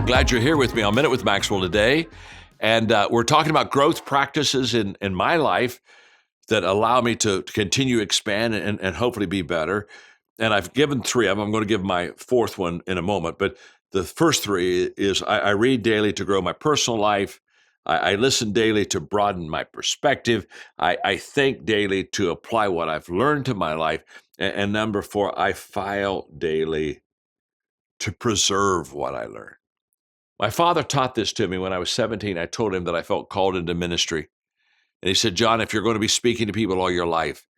Glad you're here with me on Minute with Maxwell today. And we're talking about growth practices in my life that allow me to continue to expand and hopefully be better. And I've given three of them. I'm going to give my fourth one in a moment. But the first three is I read daily to grow my personal life. I listen daily to broaden my perspective. I think daily to apply what I've learned to my life. And number four, I file daily to preserve what I learned. My father taught this to me when I was 17. I told him that I felt called into ministry. And he said, John, if you're going to be speaking to people all your life,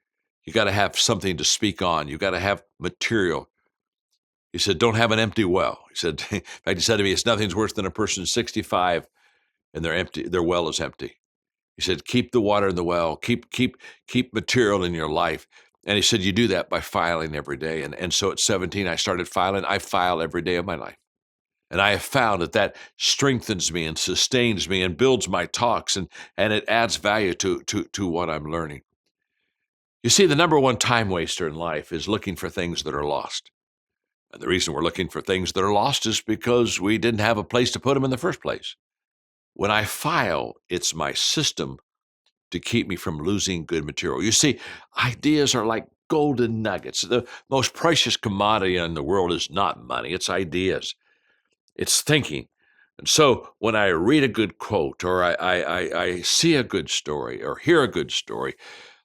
you got to have something to speak on. You got to have material. He said, don't have an empty well. He said, in fact, he said to me, it's nothing's worse than a person 65 and their well is empty. He said, keep the water in the well, keep material in your life. And he said, you do that by filing every day. And so at 17, I started filing. I file every day of my life. And I have found that strengthens me and sustains me and builds my talks, and it adds value to what I'm learning. You see, the number one time waster in life is looking for things that are lost. And the reason we're looking for things that are lost is because we didn't have a place to put them in the first place. When I file, it's my system to keep me from losing good material. You see, ideas are like golden nuggets. The most precious commodity in the world is not money, it's ideas. It's thinking. And so when I read a good quote or I see a good story or hear a good story,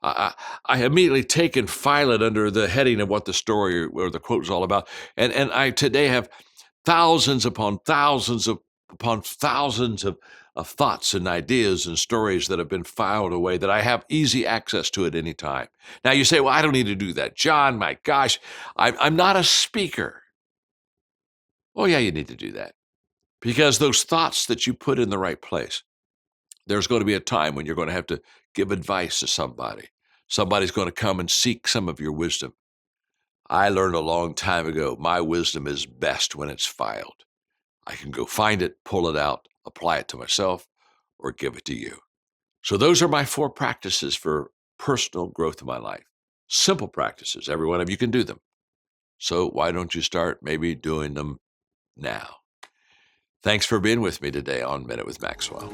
I immediately take and file it under the heading of what the story or the quote is all about. And I today have thousands upon thousands of thoughts and ideas and stories that have been filed away that I have easy access to at any time. Now you say, well, I don't need to do that. John, my gosh, I'm not a speaker. Oh, yeah, you need to do that. Because those thoughts that you put in the right place, there's going to be a time when you're going to have to give advice to somebody. Somebody's going to come and seek some of your wisdom. I learned a long time ago, my wisdom is best when it's filed. I can go find it, pull it out, apply it to myself, or give it to you. So those are my four practices for personal growth in my life. Simple practices. Every one of you can do them. So why don't you start maybe doing them now? Thanks for being with me today on Minute with Maxwell.